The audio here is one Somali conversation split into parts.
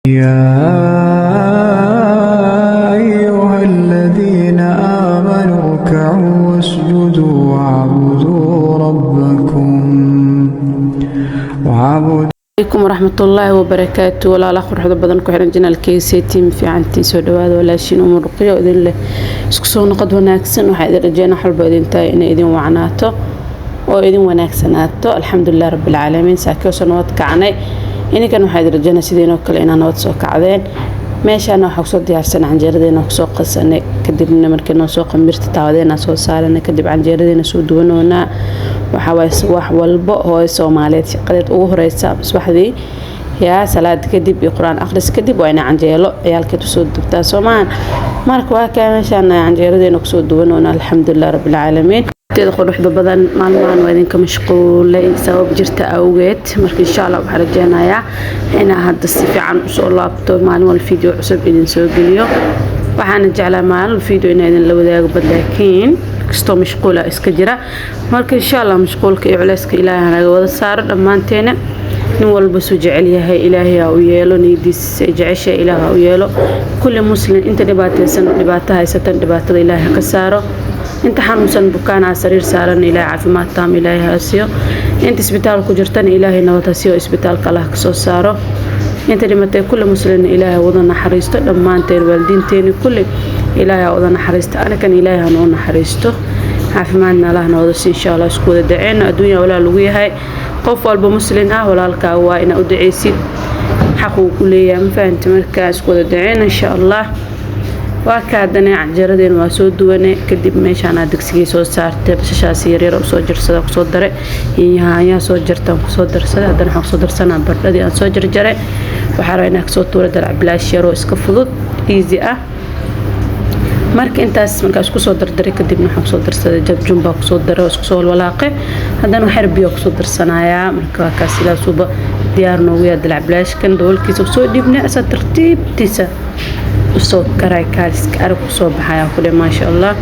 يا أيها الذين آمنوا اركعوا واسجدوا واعبدوا ربكم عليكم ورحمة الله وبركاته. ولا لا خرحة بدن كحرن جنال كيسيتي في عنتي سودواد ولا شيء أمور رقية وإذن له سكسون قد وناكسن وحيد رجينا حلب إذن تاي إن إذن وعناته وإذن وناكسناته الحمد لله رب العالمين ساكيو سنوات كعني إني كانوا حيد رجينا سيدين وكلنا نوات سوق عذين ماشي أنا حقصد يحسن عن جردنا سوق قصنا كدبنا مركنا سوق مرت تعودنا سوق سالنا كدب عن جردنا سودونا وحواس واح والبق هو الصوماليات قدرت رئيسة بصباح ذي يا صلاة كدب يقرأن أخرس كدب وأنا عن جيلو عيال كتسود بتاع سومان مارك واكا مشان عن جردنا كسود ونونا الحمد لله رب العالمين تدخل وحدة بدن معلمان وإذنك مشغول لي سبب جرت أوقات مرك إن شاء الله بحرجنا يا هنا هذا الصفي عن شاء الله بتوب معلومة الفيديو عصب إذن سوق اليوم وحنجعل معنا الفيديو إن إذن لو ذاك بدلكين كستو مشغولة إسكجرة مرك إن شاء الله مشغول كيعلسك إلهي أنا وذا صار لما أنتنا نول بس وجعليها إلهي أو يلو نيديس جعشة إلهي أو يلو كل مسلم أنت نبات سنة نباتها ستن نبات إلهي كساره أنت حنوسن بكان على سرير سارن إلهي عافيمات تام إلهي هاسيو أنت إسبيتال كجرتن إلهي نوتاسيو إسبيتال كله كسو ساره أنت لما كل مسلم إلهي وضنا حريسته لما أنت الوالدين تاني كل إلهي وضنا حريسته أنا كان إلهي هنونا حريسته عافيماتنا الله نوضس إن شاء الله سكود دعينا الدنيا ولا لويها قف والب مسلم ولا الكوا إن أدعيسي حقوق كلية مفانت مركز سكود دعينا إن شاء الله وكادنا عجردين واسود وانا كدب ماشي انا دكسي سو سارتي بشاشه يرير او سو جرسدا كسو دره يا سو جرتان كسو درسدا hadana waxa soo darsana bardadii aan soo jarjaray waxa rabaa inaan soo tuuro dalc bilaash yaro iska fudud easy ah marka intaas markaas ku soo dardaray kadibna waxa soo darsaday jabjumba ku soo daray isku soo walaaqay hadana waxa rabbiyo ku soo darsanaya marka ka sida suuba diyaar noogu yaa dalc bilaash kan doolkiisa soo dhibnay asa tartiibtiisa وصوت كراي كارس كارك وصوب حياة كله ما شاء الله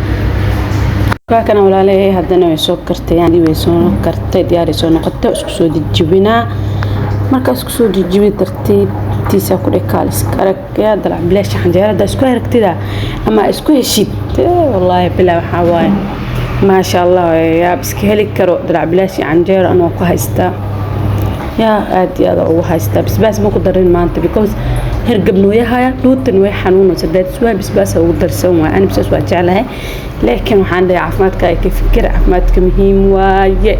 كأنا ولا ليه هذا يسوق كرت يعني ويسوق كرت دياري سونا قطع وسكسود الجبنة مركز سكسود الجبنة ترتيب تيسا كله كارس كارك يا دلع بلاش حنجرة ده سكوير كتير أما سكوير شيت والله بلا حواي ما شاء الله يا بس كهلك كرو دلع بلاش حنجرة أنا وقهستا يا أدي هذا وقهستا بس ما قدرين ما أنت because هرقب نوياها لوتن ويا حنون وسداد سوا بس أقدر سوى أنا بس أسوأ جعلها لكن وحنا عفماتك كيف فكر عفماتك مهم ويا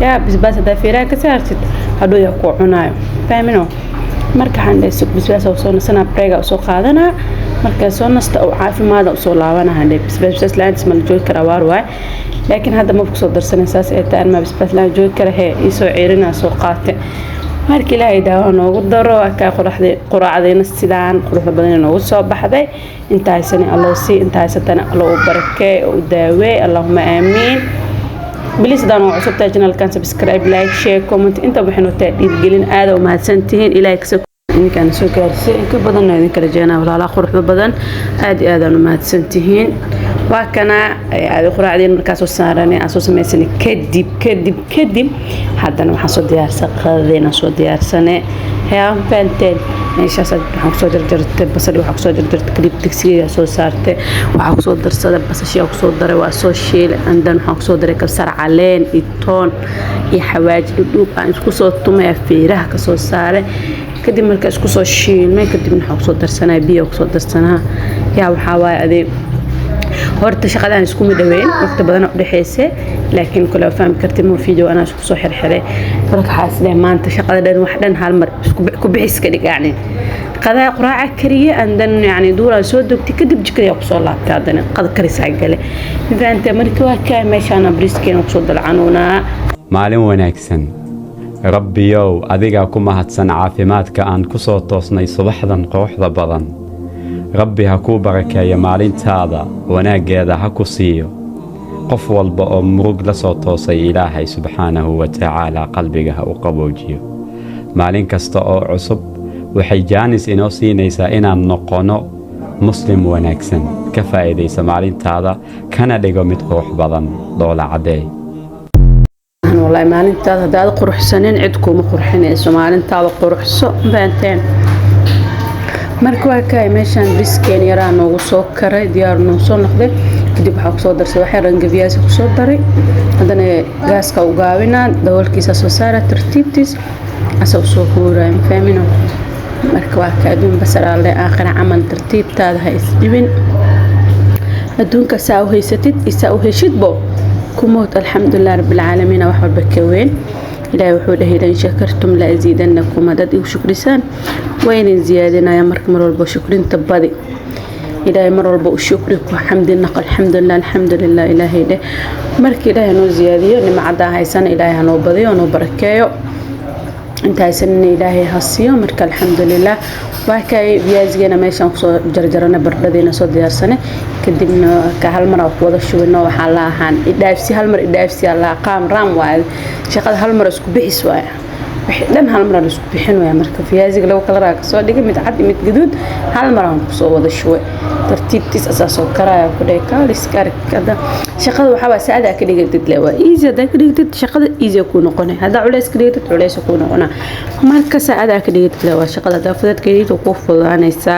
يا بس هذا فيرا كسرت هذا يقوعنا فاهمينه مركز عندي سوق بس وصلنا سنة بريجا وسوق هذانا مركز صرنا استو عارف ما هذا وصل لعوانا عندي بس لا اسم الجوي كروار واي لكن هذا ما بقصد درسنا أساس إيه ما بس لا جوي كره يسوع عيرنا سوقات markii ilaahay daawo noogu daro ka quraacdeena sidaan quruxda badan noogu soo baxday intaasina Allah si intaasatana Allah u barakay oo daawe Allahumma aamin bilis daan oo cusub channel kan subscribe like share comment inta waxaanu taadib gelin aad oo mahadsantihiin ilaahay kasoo in kan soo gaarsiin in ka badan idin kala jeenaa walaalo quruxda badan aad aad u mahadsantihiin وكنا هذا قراعدين مركز السارني أساس مثلا كدب حتى أنا حصل ديار سقادين أسود ديار سنة هي بنتين إيش أسد حصل جرجرت بس اللي حصل جرجرت كدب تكسير أسود صارت وحصل درس بس شيء حصل در وأسود شيء عندنا حصل در كسر علين التون يحواج الدوب عن كسر تومي فيره كسر صار كدب مركز كسر شيء ما كدب من حصل درسنا بيه وكسر درسنا يا وحواي horta shaqadan isku midaween waqti badan oo dhaxeysay laakiin kula faham kartay mo video ana isku soo xirxiray marka xaaslee maanta shaqada dhan wax dhan hal mar isku ku bixiska dhigacnay qadaa quraaca kariye andan yani duura soo dogtay kadib jikriya ku soo laabtay hadana qad karis agale midanta markii waa ka meeshana briskeen ku soo dalcanuna maalin wanaagsan rabbiyow adiga ku mahadsan caafimaadka aan ku soo toosnay subaxdan qooxda badan rabbi ha ku barakeeyo maalintaada wanaageeda ha ku siiyo qof walba oo murug la soo toosay ilaahay subxaanahu wa tacaala qalbiga ha u qaboojiyo maalin kasta oo cusub waxay jaanis inoo siinaysaa inaan noqono muslim wanaagsan ka faa'iidaysa maalintaada kana dhigo mid qurux badan doola cadeey والله maalintaada hadaad quruxsanin cid kuma qurxinayso maalintaada quruxso baanteen marka waa kaay meeshaan biskeen yaraa noogu soo karay diyaar noo soo noqday kadib waxaa kusoo darsay waxay rangaviyaasi kusoo daray haddana gaaska u gaabinaa daboolkiisa soo saara tartiibtiis asoo soo huuraya fahmina marka waa ka adduun basaraalle aakhira camal tartiibtaada ha isdhibin adduunka saa u haysatid isaa u heshidbo kumood alxamdulilah rabbilcaalamiin wax walba ka weyn ilaahay wuxuu dhahay in shakartum la aziidannakum haddaad igu shukrisaan waa idin ziyaadinaya marka mar walba shukrinta badi ilaahay mar walba u shukri ku xamdi naq alxamdulilah ilaahay dheh marka ilaahay noo ziyaadiyo nimcada haysana ilaahay hanoo badiyo noo barakeeyo intaasna ilaahay hasiyo marka alxamdulilah waa kay biyaasgeena meeshaan kusoo jarjarana bardhadeena soo diyaarsane kadibna ka hal mar ku wada shubino waxaa la ahaan idhaafsi hal mar idhaafsi alla qaam raam waa shaqada hal mar isku bixis waa wixii dhan hal mar isku bixin waa marka biyaasga lagu kala raaka soo dhigay mid cad mid gaduud hal mar aan kusoo wada shubay tartiibtiis asaasoo karaya ku dhay kaalis karkada shaqada waxa waa saada ka dhigtid leewa easy da ka dhigtid shaqada easy ku noqonay hada culays ka dhigtid culays ku noqona marka saada ka dhigtid leewa shaqada daafadad ka dhigtid ku fududaanaysa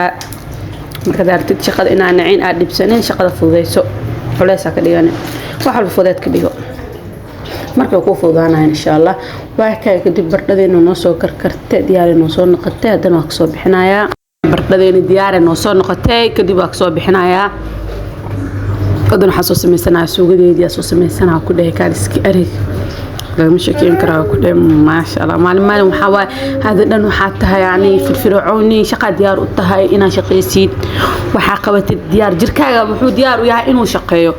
marka daartid shaqada inaan nacin aad dhibsaneen shaqada fududeyso culays ka dhigana waxa fudud ka dhigo marka ku fududaanay insha Allah waa ka kadib bardhadeena noo soo karkartay diyaar noo soo noqotay hadana wax soo bixinaya bardhadeena diyaar noo soo noqotay kadib wax soo bixinaya hadana waxa soo sameysana suugadeedii soo sameysana ku dhahay kaaliski arig lama sheekin karaa ku dhahay ma sha Allah maalin waxa waa hada dhan waxa tahay yani firfircooni shaqa diyaar u tahay ina shaqaysid waxa qabatid diyaar jirkaaga wuxuu diyaar u yahay inuu shaqeeyo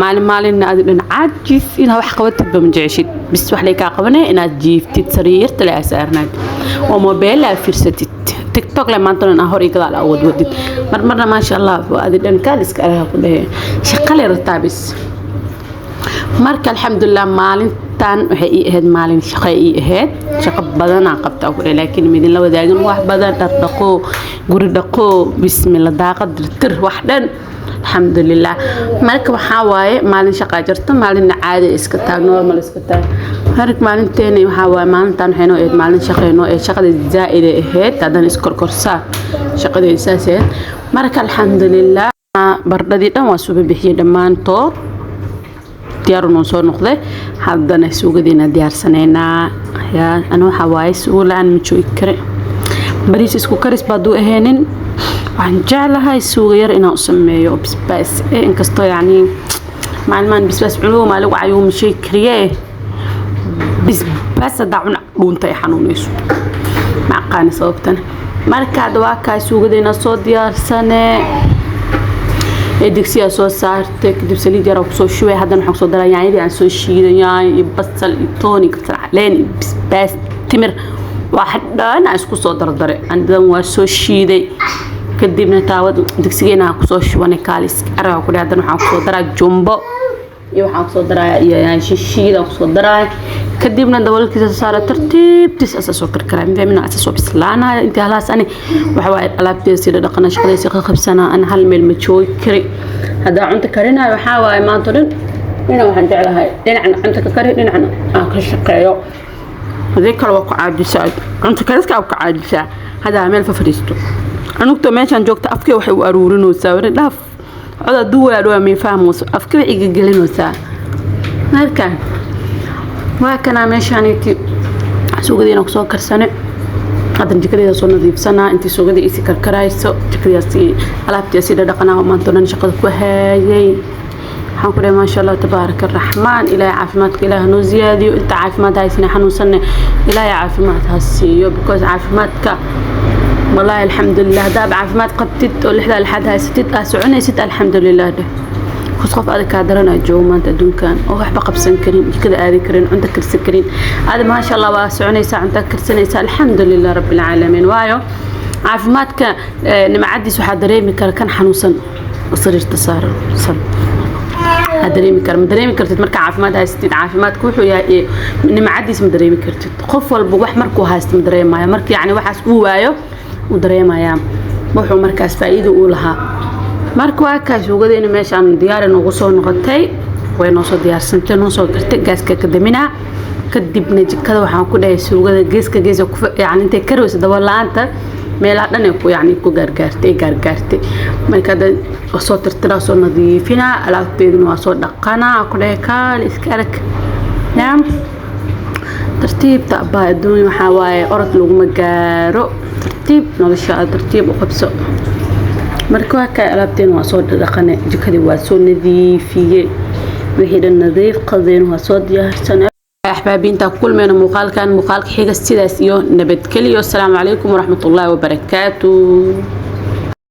maalin aad dhan caajis ina wax qabatid ba majeceshid bis wax leeyahay qabanay inaad jiiftid sariirta la asaarnaad oo mobile la fiirsatid TikTok la maanta aan hor igala awood wadid marna ma sha Allah aad dhan kaaliska araha ku dhahay shaqale rataabis marka alxamdulilah maalintan waxay ii ahayd maalin shaqo ii ahayd shaqo badan aan qabtaa ku laakiin midin la wadaagin wax badan dhaqo guri dhaqo bismillah daaqad tir wax dhan alxamdulilah marka waxa waaye maalin shaqo jirta maalin caadi iska taag normal iska taag hark maalinteena waxa waaye maalintan waxay noo ahayd maalin shaqeeno ee shaqada zaa'id ahayd hadan iskorkorsa shaqada isaaseed marka alxamdulilah bardadii dhan waa soo bixiyay dhamaantood diyaar noo soo noqday hadana suugadeena diyaarsanayna ya ana waxa waaye suulaan ma joogi kare bariis isku karis baadu aheenin waxaan jeclahay suuga yar inaan u sameeyo bisbaas in kasto yani maalmaan bisbaas culuum lagu cayuum shay kariye bisbaas dacun dhuuntay xanuunayso ma qaan sababtan marka waa ka suugadeena soo diyaarsanay digsiga soo saartay kadib saliid yar oo soo shubay hadana waxa soo daray yaanyada aan soo shiiday basal tooni leen bisbaas timir waxa dhan isku soo dardaray andan waa soo shiiday kadibna taawad digsigeena ku soo shubanay kaalis araha ku hadana waxa soo daray jumbo iyo waxa soo daray yaany shiida ku soo daray kadibna daboolkiisa saara tartiibtiis asasoo karkaraan fahmina asasoo bislaana inta halaas ani waxa waa alaabteeda sida dhaqana shaqadaysi qabsana an hal meel ma joogi kari hada cunta karinayo waxa waa maanta dhan ina waxaan jeclahay dhinacan cunta ka kari dhinacan aan ka shaqeeyo hadii kale waa ku caajisay cunta kariska ku caajisay hada meel fafariisto anugto meeshan joogta afkay waxay u aruurinaysaa wari dhaaf cod duwaa ma fahmayso afkay iga gelinaysaa markan waa kana meeshaaniti suugadeena ku soo karsanay hadan jikadeeda soo nadiifsanaa intii suugada isi karkarayso jikadaasi alaabtiisa sida dhaqanaa maanta dhan shaqada ku hayay waxaan ku leeyahay ma sha Allah tabaarak arrahmaan ilaahay caafimaadka ilaahay noo ziyaadiyo inta caafimaad haysana xanuunsan ilaahay caafimaad ha siiyo because caafimaadka والله الحمد لله داب عافمات قبتت ولحدا لحد هاي ستت أسعني ست الحمد لله ده خصوصا هذا كادرنا جو ما أنت دون كان أو حبة قبسن كريم كذا هذه كريم عندك كرسي كريم هذا ما شاء الله واسعني ساعة عندك كرسي الحمد لله رب العالمين وايو عافمات كان نمعدي سحاد دريمي كان حنوسن وصرير تصار صل دريمي كرم دريمي كرتت مركع عافمات هاي ستت عافمات كوحو يا إيه نمعدي اسم دريمي كرتت خف والبوح مركو هاي اسم دريمي ما مرك يعني واحد وايو ودريمايا wuxuu markaas faa'iido u lahaa marka waa ka suugadeena meeshan diyaar inuu soo noqotay way noo soo diyaarsantay noo soo gartay gaaska ka damina kadibna jikada waxaan ku dhahay suugada geeska ku yani intay karayso dabalaanta meelaha dhan ku yani ku gargaartay marka soo tirtiraa soo nadiifina alaabteeduna waa soo dhaqanaa ku dheekaal iska arag naam tartiibta abaa adduun waxa waaye orod lagu gaaro tartiib nolosha tartiib u qabso marka ka alaabteena waa soo dhaqanay jikadii waa soo nadiifiyay wixii dhan nadiif qadeen waa soo diyaarsan أحبابي انت كل من مقال كان مقال حيجة سيداس يو نبت كليو السلام عليكم ورحمة الله وبركاته.